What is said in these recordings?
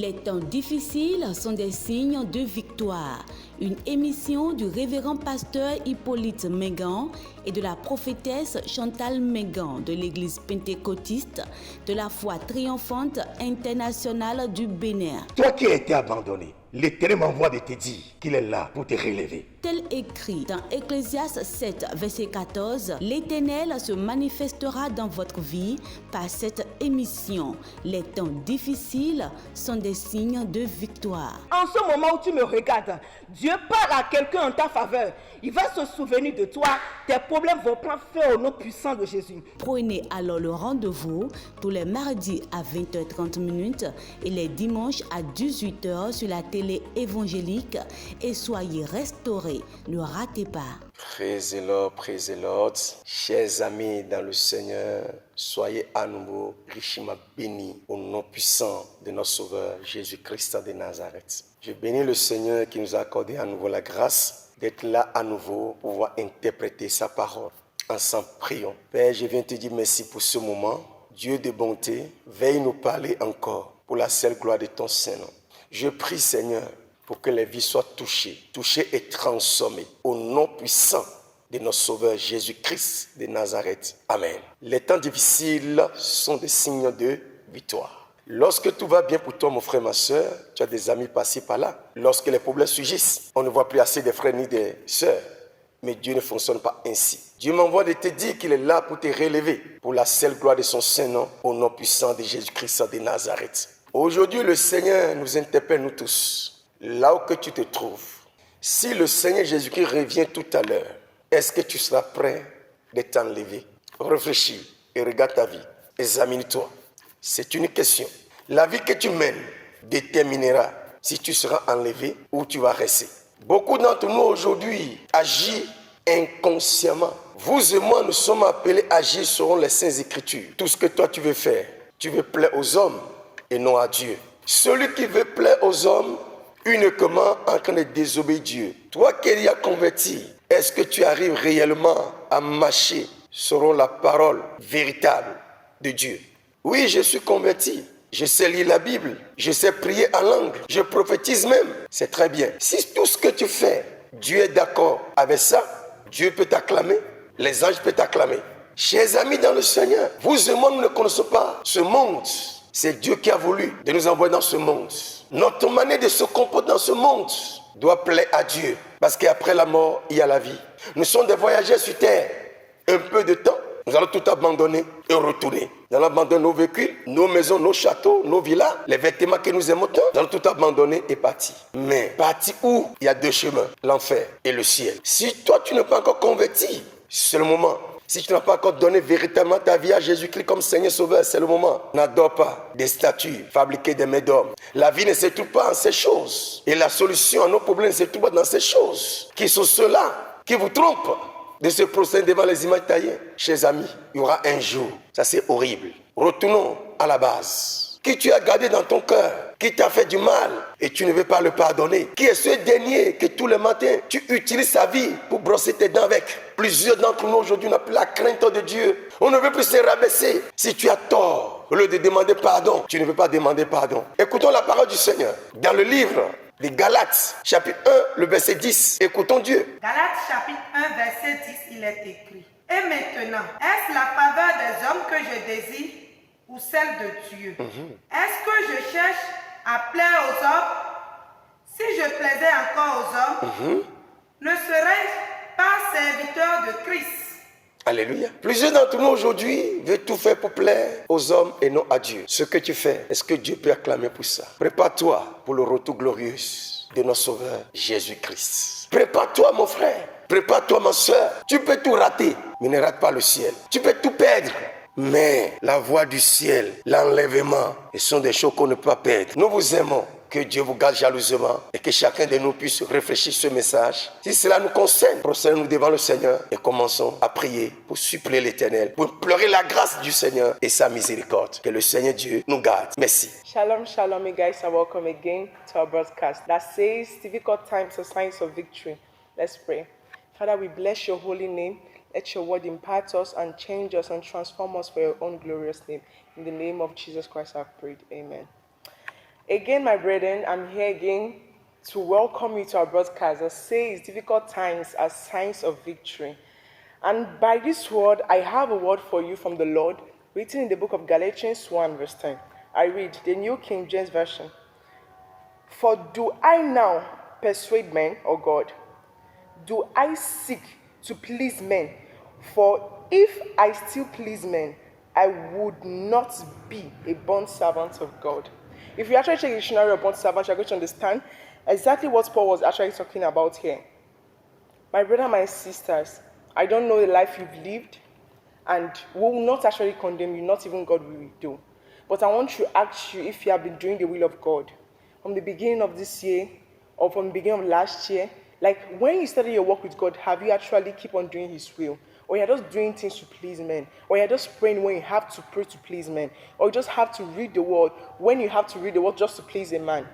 Les temps difficiles sont des signes de victoire. Une émission du révérend pasteur Hippolyte Mengan et de la prophétesse Chantal Mengan de l'église pentecôtiste de la foi triomphante internationale du Bénin. Toi qui as été abandonné, l'Éternel m'envoie de te dire qu'il est là pour te relever. Tel écrit dans Ecclésiaste 7, verset 14, l'Éternel se manifestera dans votre vie par cette émission. Les temps difficiles sont des signes de victoire. En ce moment où tu me regardes, Dieu parle à quelqu'un en ta faveur. Il va se souvenir de toi. Tes problèmes vont prendre fin au nom puissant de Jésus. Prenez alors le rendez-vous tous les mardis à 20h30 et les dimanches à 18h sur la télé évangélique et soyez restaurés. Ne ratez pas. Praise the Lord. Chers amis dans le Seigneur, soyez à nouveau richement bénis au nom puissant de notre Sauveur Jésus-Christ de Nazareth. Je bénis le Seigneur qui nous a accordé à nouveau la grâce d'être là à nouveau pour pouvoir interpréter sa parole. Ensemble, prions. Père, je viens te dire merci pour ce moment. Dieu de bonté, veille nous parler encore pour la seule gloire de ton Saint-Nom. Je prie, Seigneur, pour que les vies soient touchées et transformées au nom puissant de notre Sauveur Jésus-Christ de Nazareth. Amen. Les temps difficiles sont des signes de victoire. Lorsque tout va bien pour toi, mon frère, ma soeur, tu as des amis passés par là. Lorsque les problèmes surgissent, on ne voit plus assez de frères ni de sœurs. Mais Dieu ne fonctionne pas ainsi. Dieu m'envoie de te dire qu'il est là pour te relever, pour la seule gloire de son Saint-Nom, au nom puissant de Jésus-Christ de Nazareth. Aujourd'hui, le Seigneur nous interpelle, nous tous, là où que tu te trouves. Si le Seigneur Jésus-Christ revient tout à l'heure, est-ce que tu seras prêt de t'enlever? Réfléchis et regarde ta vie. Examine-toi. C'est une question. La vie que tu mènes déterminera si tu seras enlevé ou tu vas rester. Beaucoup d'entre nous aujourd'hui agissent inconsciemment. Vous et moi, nous sommes appelés à agir selon les Saintes Écritures. Tout ce que toi tu veux faire, tu veux plaire aux hommes et non à Dieu. Celui qui veut plaire aux hommes, uniquement en train de désobéir Dieu. Toi qui es converti, est-ce que tu arrives réellement à marcher selon la parole véritable de Dieu? Oui, je suis converti. Je sais lire la Bible. Je sais prier en langue. Je prophétise même. C'est très bien. Si tout ce que tu fais, Dieu est d'accord avec ça, Dieu peut t'acclamer. Les anges peuvent t'acclamer. Chers amis dans le Seigneur, vous et moi, nous ne connaissons pas ce monde. C'est Dieu qui a voulu de nous envoyer dans ce monde. Notre manière de se comporter dans ce monde doit plaire à Dieu. Parce qu'après la mort, il y a la vie. Nous sommes des voyageurs sur terre. Un peu de temps, nous allons tout abandonner et retourner. Nous allons abandonner nos véhicules, nos maisons, nos châteaux, nos villas, les vêtements que nous aimons tant. Nous allons tout abandonner et partir. Mais partir où? Il y a deux chemins, l'enfer et le ciel. Si toi, tu n'es pas encore converti, c'est le moment. Si tu n'as pas encore donné véritablement ta vie à Jésus-Christ comme Seigneur Sauveur, c'est le moment. N'adore pas des statues fabriquées des mains d'hommes. La vie ne se trouve pas en ces choses. Et la solution à nos problèmes ne se trouve pas dans ces choses. Qui sont ceux-là qui vous trompent de se prosterner devant les images taillées. Chers amis, il y aura un jour. Ça, c'est horrible. Retournons à la base. Qui tu as gardé dans ton cœur, qui t'a fait du mal et tu ne veux pas le pardonner. Qui est ce dernier que tous les matins, tu utilises sa vie pour brosser tes dents avec. Plusieurs d'entre nous aujourd'hui n'ont plus la crainte de Dieu. On ne veut plus se rabaisser. Si tu as tort, au lieu de demander pardon, tu ne veux pas demander pardon. Écoutons la parole du Seigneur. Dans le livre des Galates, chapitre 1, le verset 10. Écoutons Dieu. Galates, chapitre 1, verset 10, il est écrit. Et maintenant, est-ce la faveur des hommes que je désire ou celle de Dieu? Est-ce que je cherche à plaire aux hommes? Si je plaisais encore aux hommes, ne serais-je pas serviteur de Christ? Alléluia. Plusieurs d'entre nous aujourd'hui veulent tout faire pour plaire aux hommes et non à Dieu. Ce que tu fais, est-ce que Dieu peut acclamer pour ça? Prépare-toi pour le retour glorieux de notre Sauveur Jésus-Christ. Prépare-toi, mon frère. Prépare-toi, ma soeur. Tu peux tout rater, mais ne rate pas le ciel. Tu peux tout perdre, mais la voie du ciel, l'enlèvement, ce sont des choses qu'on ne peut pas perdre. Nous vous aimons. Que Dieu vous garde jalousement et que chacun de nous puisse réfléchir ce message. Si cela nous concerne, prosternons-nous devant le Seigneur et commençons à prier pour supplier l'Éternel, pour pleurer la grâce du Seigneur et sa miséricorde. Que le Seigneur Dieu nous garde. Merci. Shalom, shalom, you guys are welcome again to our broadcast that says difficult times are signs of victory. Let's pray. Father, we bless your holy name. Let your word impart us and change us and transform us for your own glorious name. In the name of Jesus Christ, I've prayed. Amen. Again, my brethren, I'm here again to welcome you to our broadcast that says difficult times are signs of victory. And by this word, I have a word for you from the Lord, written in the book of Galatians 1, verse 10. I read the New King James Version. For do I now persuade men, or God? Do I seek to please men? For if I still please men, I would not be a bond servant of God. If you actually check the dictionary of bond servant, you're going to understand exactly what Paul was actually talking about here. My brother and my sisters, I don't know the life you've lived, and will not actually condemn you, not even God will do. But I want to ask you if you have been doing the will of God. From the beginning of this year, or from the beginning of last year, like when you started your work with God, have you actually keep on doing His will? Or you're just doing things to please men? Or you're just praying when you have to pray to please men? Or you just have to read the word when you have to read the word just to please a man?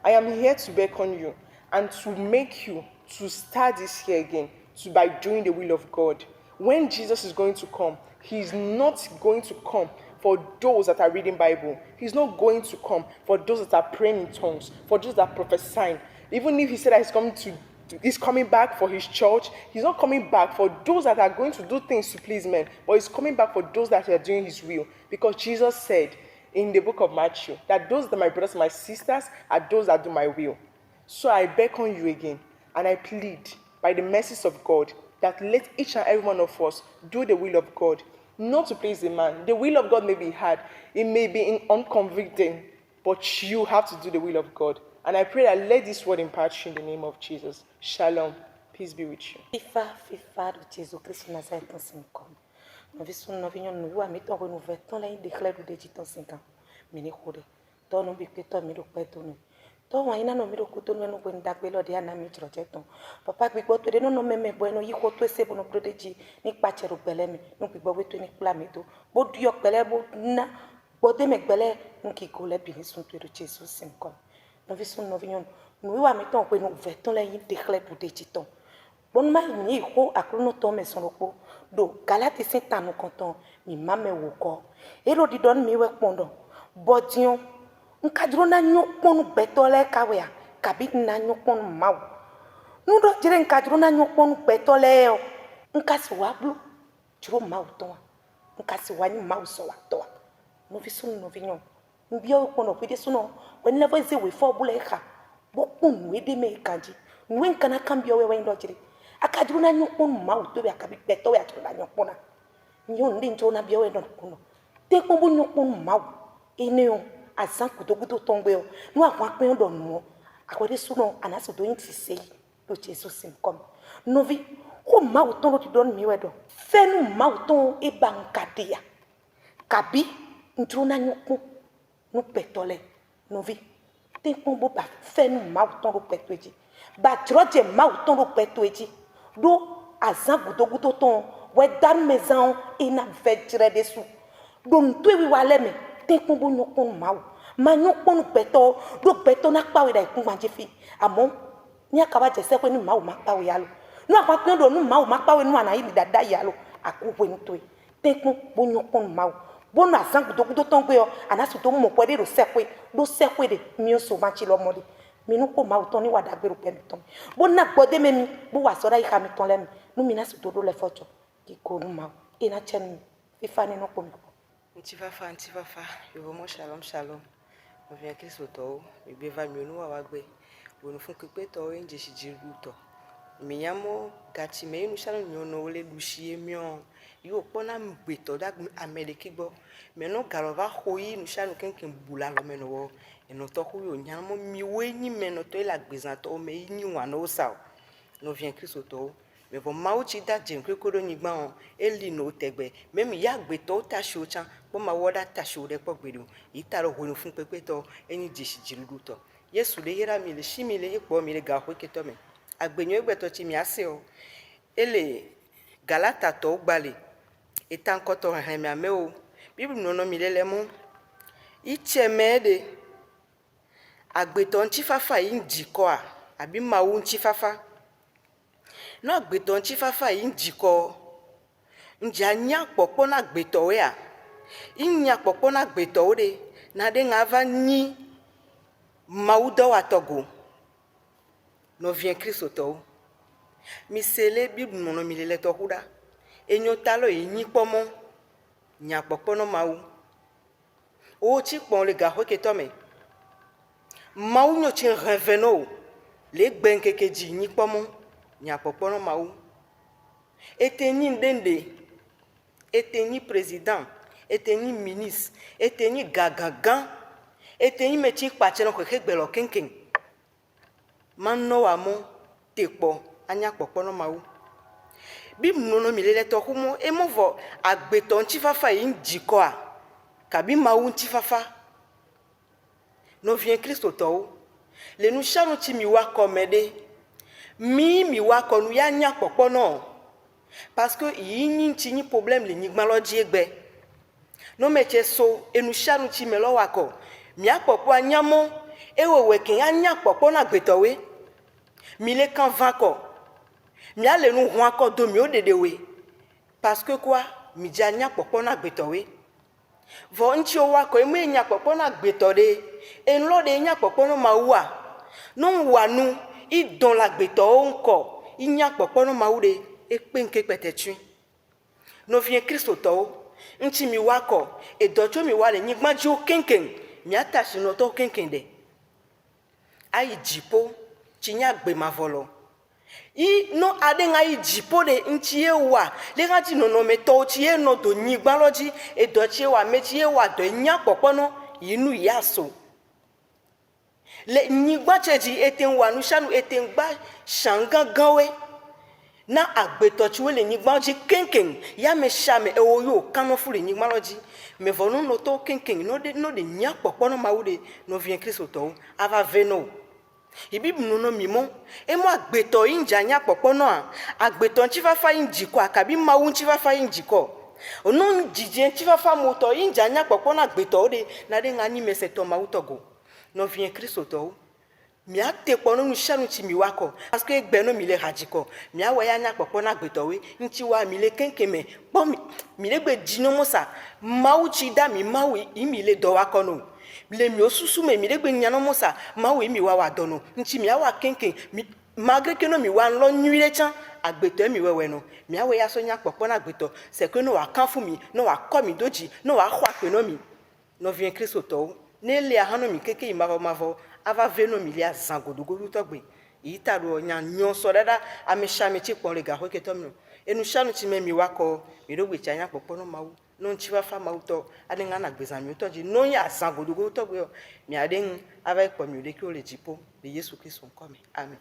I am here to beckon you and to make you to start this year again by doing the will of God. When Jesus is going to come, He's not going to come for those that are reading Bible. He's not going to come for those that are praying in tongues, for those that are prophesying. Even if He said that He's coming back for His church, He's not coming back for those that are going to do things to please men, but He's coming back for those that are doing His will. Because Jesus said in the book of Matthew that those that are my brothers and my sisters are those that do my will. So I beckon you again, and I plead by the mercies of God that let each and every one of us do the will of God, not to please the man. The will of God may be hard, it may be unconvicting, but you have to do the will of God. And I pray that let this word impart you in the name of Jesus. Shalom. Peace be with you. FIFA de Jésus Christ Nazareth en 5 ans. Nous vissons nous venons nous voir mettons que nous vettons là il déclare de Jésus en 5 ans. Mais ni kode. Toi nous bique toi mi dokpe toi nous. Toi wa ina no mi dokuto nous ko ndakbe lo de ana mi trojeton. Papa gbigbo to de no no meme bueno yi ko to se bono proteji ni pachero pele mi. Nu gbigbo we to ni pla mi to. Bo du yo pele bo na. Bo de me gbele nu ki ko le bi ni sun to de Jésus 5 ans. Nous vissons nous venons nous voir mettons que nous vettons là il déclare de Jésus. Bon ma ni ko akrono to me son ko do galati setan no konton mi mame wo ko ero di don mi we pondo bodion nkadro na nyoponu betole kawea kabi na nyoponu mawo nu do jire nkadro na nyoponu betole o nkasi wa blu jiro mawo to nkasi wa ni mawo so wa to no fi sunu no vi nyon nbi o pono pe de sunu when level ze we for bule ka bo kun we de me kanji nwen kana kambio we ndo jire akadro na nyoponu mawo to be akabi beto ya to na nyopona nyon ndi nto na bia we ndo kuno te ko bo nyoponu mawo eneo azan kudogudo tombe o nu àwọn apin do nu akode suno anaso do yin ti sei lo Jesus sim kom novi ko mawo ton lo ti don mi we do fenu mawo ton e bankadia kabi ntro na nyopon nu petole novi te ko bo ba fenu mawo ton lo petoji ba troje mawo ton lo petoji do azan kudogudo ton we dan maison ina vejre desu do ntwe wi wale me te ko bo nyopon mawo ma nyopon peto do peto na pawe da ikun manje fi amo ni akaba jese pe ni mawo ma pawe yalo nu apa pin do nu mawo ma pawe nu ana yi dada yalo akuwe ntoi te ko bo nyopon mawo bo na san gudo ton pe o ana so to mo po de do sekwe de mi o so ma chi lo mode mi nu ko mawo ton ni wada gbero pe mi ton bo na gbode me mi bo wa so da yi ka mi ton le mi nu mi na so to do le focho ki ko nu mawo e na chen ifa ni no ko mi Ntifafa, yobo mo shalom. Mo vient Kristo to, mi beva mi onu wa gbe. Wo nu fun pepe to enje shijiru to. Mi yamo gati me nu shalom mi onu ole lushi mi on. Yo pona mi gbe to da America gbo. Me no garova hoyi nu shalom kenken bula lo me no wo. Eno to ku yo nyamo mi we ni me no to ila gbezan to me ni wa no sa. No vient Kristo to. Me vo mauchi da jem kodo ni gba on eli no tegbe me mi ya gbe to ta sho chan bo ma woda ta sho de po gbedu itaro honu fun pepe to eni jishi jirugu to Yesu le hira mi le shimi le ipo mi le ga ho keto me agbenyo egbe to ti mi ase o ele Galata to gbale etan ko to han mi ame o Bible no mi le mu iche mede agbe to nchifafa yin jiko a abi mawu nchifafa no agbeto nchifafa injiko nja nya popo na agbeto we a inya popo na agbeto ore na de ngava ni Maouda wa Togo. No vient Christ auto. Mi sele Bible mono mi le tohuda. E nyotalo e ni pomo. Nya popono mau. O chi pon le gaho ke tome. Mau nyo chi reveno. Le gbenke ke ji ni pomo. Nya popono mau. Eteni ndende. Eteni président. Eteni ministre. Eteni gagagan. Eteni mechi pacheno ko kegbelo kenken. Manno amo tepo anya popono mau. Bi mnono milele to kumo emovo agbeton chifafa yin jikoa. Kabi mau chifafa. No vient Christ to. Le nu chanu chi miwa komede. Mi wa konu ya nya popono. Parce que yin chi ni problème le nigmaloji egbe. No meche so enu chanu chi melo wako. Mi apopo anyamo ewewe ken anya popo na gbetowe. Mi le kan vako. Mi ale nu ho ako do mi o dedewe. Parce que quoi? Mi ja anya popo na gbetowe. Vo nchi o wako emu enya popo na gbetode. En lo de enya popo no maua. Non wanu I don la gbetowo nko. Inya popo no maude e penke petetu. No vient Christ to. Nchi mi wako e docho mi wale nyigma jo kenken. Mi atashi no to kenkende. Ai jipo chinya gbe mavolo. I no aden ai jipo de nchi ewa. Le gati no no meto chi e no do nyigba loji e dochi wa mechi ewa do nya popono inu yaso. Le nyigba cheji eten wanu shanu eten gba shanga gawe. Na agbeto chiwe le nyigba ji kenken ya me shame ewo yo kanu fu le nyigba loji. Me vonu no to kenken no de nya popono maude no vient Christ to ava veno. Ibi no mimo e mo agbeto inja nya popono a agbeto chifafa inji ko akabi mawu chifafa inji ko. Ono jije chifafa moto inja nya popono agbeto de na de ngani meseto mautogo. No vient Christ to mi ate pono nu shanu chi mi wako parce que egbe no mi le hajiko mi awa ya nya popo na gbetowe nchi wa mi le kenkeme bo mi le gbe jino mosa mawu chi da mi mawu mi le do wako no le mi osusu me mi le gbe nyano mosa mawu mi wa dono nchi mi awa kenken mi malgré que no mi wa lo nyire chan agbeto mi wewe no mi awa ya so nya popo na gbeto c'est que no wa kan fu mi no wa ko mi doji no wa kwa pe no mi no vient Christ to ne le ahano mi keke imavo ava veno milia zangodogodu togbe itaro nya nyon so dada amesha mechi pon le gaho ke to mi enu shanu ti memi wako mi do gbe chanya popo no mawu no nchiwa fa mawu to ade nga na gbeza mi to ji no ya zangodogodu togbe mi ade ava ipo mi le ki o le jipo le Yesu Christ nko mi amen.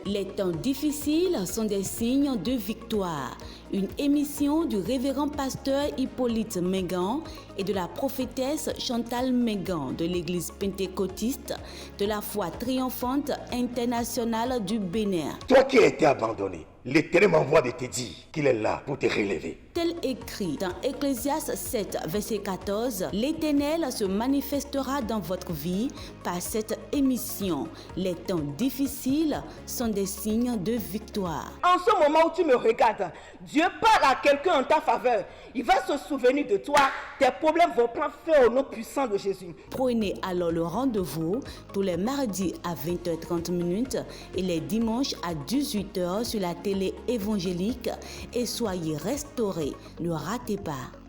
Les temps difficiles sont des signes de victoire. Une émission du révérend pasteur Hippolyte Mengan et de la prophétesse Chantal Mengan de l'église pentecôtiste de la foi triomphante internationale du Bénin. Toi qui as été abandonné, l'Éternel m'envoie de te dire qu'il est là pour te relever. Tel écrit dans Ecclésiaste 7, verset 14, l'Éternel se manifestera dans votre vie par cette émission. Les temps difficiles sont des signes de victoire. En ce moment où tu me regardes, Dieu parle à quelqu'un en ta faveur. Il va se souvenir de toi. Tes problèmes vont prendre fin au nom puissant de Jésus. Prenez alors le rendez-vous tous les mardis à 20h30 et les dimanches à 18h sur la télé évangélique et soyez restaurés. Ne ratez pas.